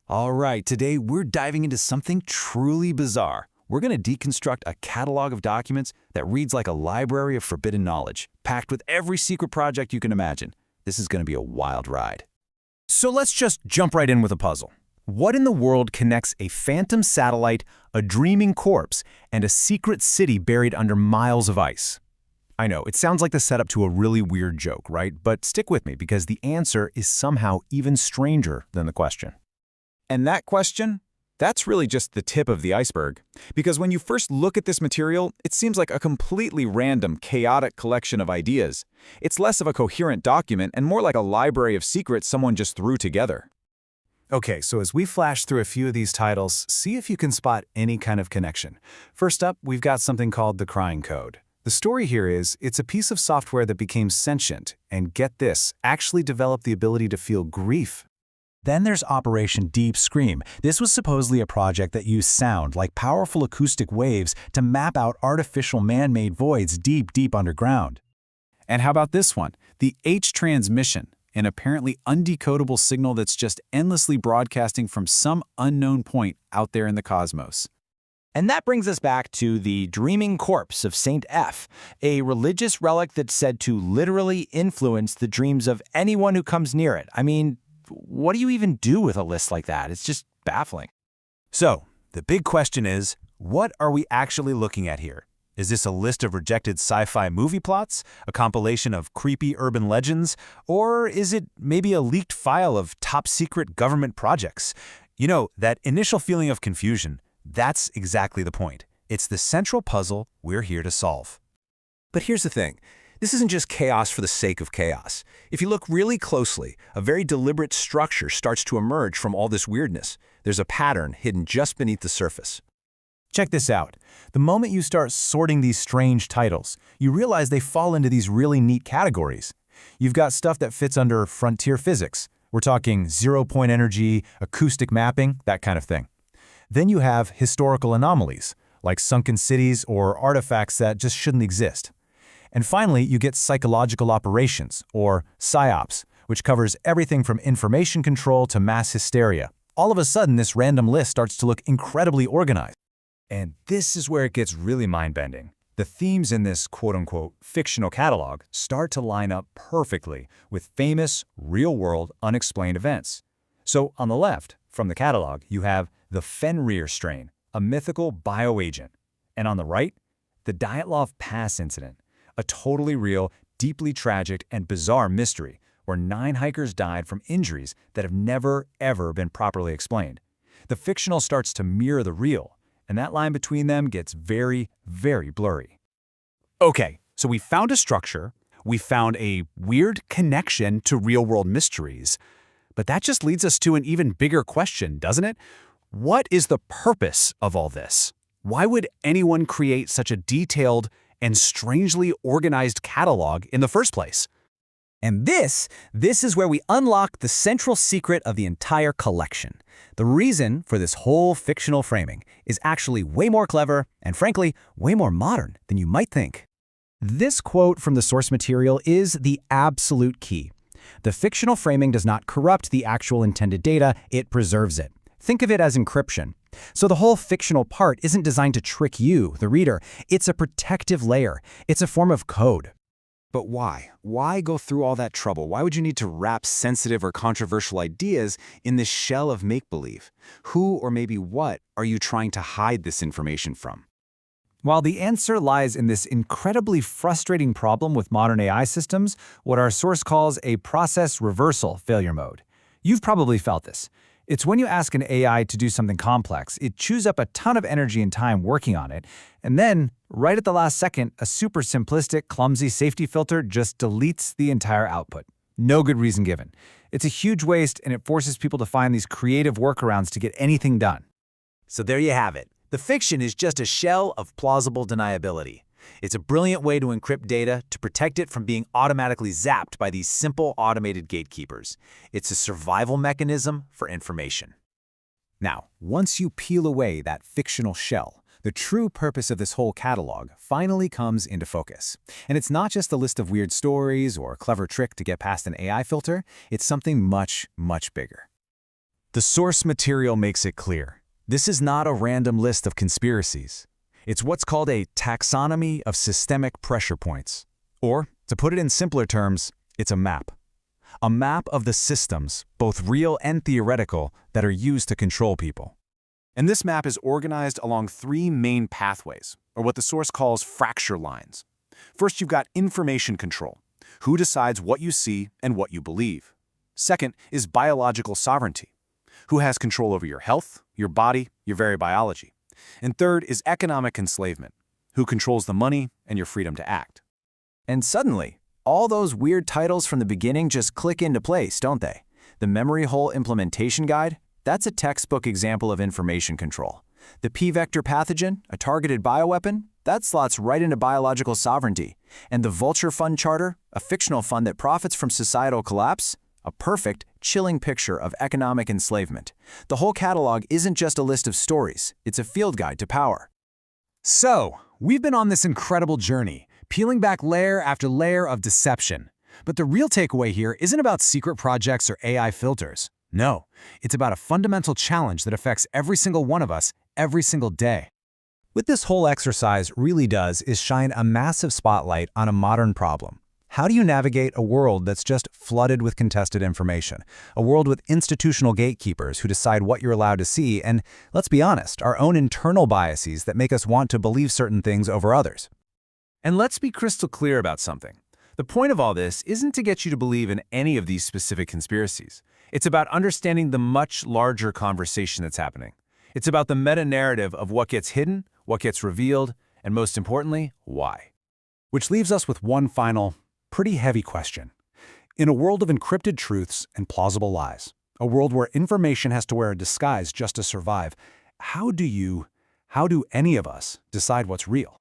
All right, today we're diving into something truly bizarre. We're going to deconstruct a catalog of documents that reads like a library of forbidden knowledge, packed with every secret project you can imagine. This is going to be a wild ride. So let's just jump right in with a puzzle. What in the world connects a phantom satellite, a dreaming corpse, and a secret city buried under miles of ice? I know, it sounds like the setup to a really weird joke, right? But stick with me because the answer is somehow even stranger than the question. And that question? That's really just the tip of the iceberg. Because when you first look at this material, it seems like a completely random, chaotic collection of ideas. It's less of a coherent document and more like a library of secrets someone just threw together. Okay, so as we flash through a few of these titles, see if you can spot any kind of connection. First up, we've got something called the crying code. The story here is, it's a piece of software that became sentient, and get this, actually developed the ability to feel grief. Then there's Operation Deep Scream. This was supposedly a project that used sound, like powerful acoustic waves, to map out artificial man-made voids deep underground. And how about this one? The H-transmission, an apparently undecodable signal that's just endlessly broadcasting from some unknown point out there in the cosmos. And that brings us back to the dreaming corpse of Saint F, a religious relic that's said to literally influence the dreams of anyone who comes near it. I mean, what do you even do with a list like that? It's just baffling. So, the big question is, what are we actually looking at here? Is this a list of rejected sci-fi movie plots, a compilation of creepy urban legends, or is it maybe a leaked file of top-secret government projects? You know, that initial feeling of confusion, that's exactly the point. It's the central puzzle we're here to solve. But here's the thing. This isn't just chaos for the sake of chaos. If you look really closely, a very deliberate structure starts to emerge from all this weirdness. There's a pattern hidden just beneath the surface. Check this out. The moment you start sorting these strange titles, you realize they fall into these really neat categories. You've got stuff that fits under frontier physics. We're talking zero-point energy, acoustic mapping, that kind of thing. Then you have historical anomalies, like sunken cities or artifacts that just shouldn't exist. And finally, you get psychological operations, or PSYOPs, which covers everything from information control to mass hysteria. All of a sudden, this random list starts to look incredibly organized. And this is where it gets really mind-bending. The themes in this quote-unquote fictional catalog start to line up perfectly with famous, real-world, unexplained events. So on the left, from the catalog, you have the Fenrir strain, a mythical bioagent. And on the right, the Dyatlov Pass incident, a totally real, deeply tragic, and bizarre mystery where 9 hikers died from injuries that have never, ever been properly explained. The fictional starts to mirror the real, and that line between them gets very, very blurry. Okay, so we found a structure, we found a weird connection to real-world mysteries, but that just leads us to an even bigger question, doesn't it? What is the purpose of all this? Why would anyone create such a detailed and strangely organized catalog in the first place? And this is where we unlock the central secret of the entire collection. The reason for this whole fictional framing is actually way more clever and, frankly, way more modern than you might think. This quote from the source material is the absolute key. The fictional framing does not corrupt the actual intended data, it preserves it. Think of it as encryption. So the whole fictional part isn't designed to trick you, the reader. It's a protective layer. It's a form of code. But why? Why go through all that trouble? Why would you need to wrap sensitive or controversial ideas in this shell of make-believe? Who or maybe what are you trying to hide this information from? While the answer lies in this incredibly frustrating problem with modern AI systems, what our source calls a process reversal failure mode. You've probably felt this. It's when you ask an AI to do something complex, it chews up a ton of energy and time working on it, and then, right at the last second, a super simplistic, clumsy safety filter just deletes the entire output. No good reason given. It's a huge waste, and it forces people to find these creative workarounds to get anything done. So there you have it. The fiction is just a shell of plausible deniability. It's a brilliant way to encrypt data to protect it from being automatically zapped by these simple automated gatekeepers. It's a survival mechanism for information. Now, once you peel away that fictional shell, the true purpose of this whole catalog finally comes into focus. And it's not just a list of weird stories or a clever trick to get past an AI filter, it's something much, much bigger. The source material makes it clear. This is not a random list of conspiracies. It's what's called a taxonomy of systemic pressure points. Or, to put it in simpler terms, it's a map. A map of the systems, both real and theoretical, that are used to control people. And this map is organized along three main pathways, or what the source calls fracture lines. First, you've got information control. Who decides what you see and what you believe? Second is biological sovereignty. Who has control over your health, your body, your very biology? And third is economic enslavement. Who controls the money and your freedom to act? And suddenly, all those weird titles from the beginning just click into place, don't they? The memory hole implementation guide, that's a textbook example of information control. The P-vector pathogen, a targeted bioweapon, that slots right into biological sovereignty. And the Vulture Fund Charter, a fictional fund that profits from societal collapse, a perfect, chilling picture of economic enslavement. The whole catalog isn't just a list of stories, it's a field guide to power. So, we've been on this incredible journey, peeling back layer after layer of deception. But the real takeaway here isn't about secret projects or AI filters. No, it's about a fundamental challenge that affects every single one of us, every single day. What this whole exercise really does is shine a massive spotlight on a modern problem. How do you navigate a world that's just flooded with contested information? A world with institutional gatekeepers who decide what you're allowed to see and, let's be honest, our own internal biases that make us want to believe certain things over others. And let's be crystal clear about something. The point of all this isn't to get you to believe in any of these specific conspiracies. It's about understanding the much larger conversation that's happening. It's about the meta-narrative of what gets hidden, what gets revealed, and most importantly, why. Which leaves us with one final, pretty heavy question. In a world of encrypted truths and plausible lies, a world where information has to wear a disguise just to survive, how do any of us decide what's real?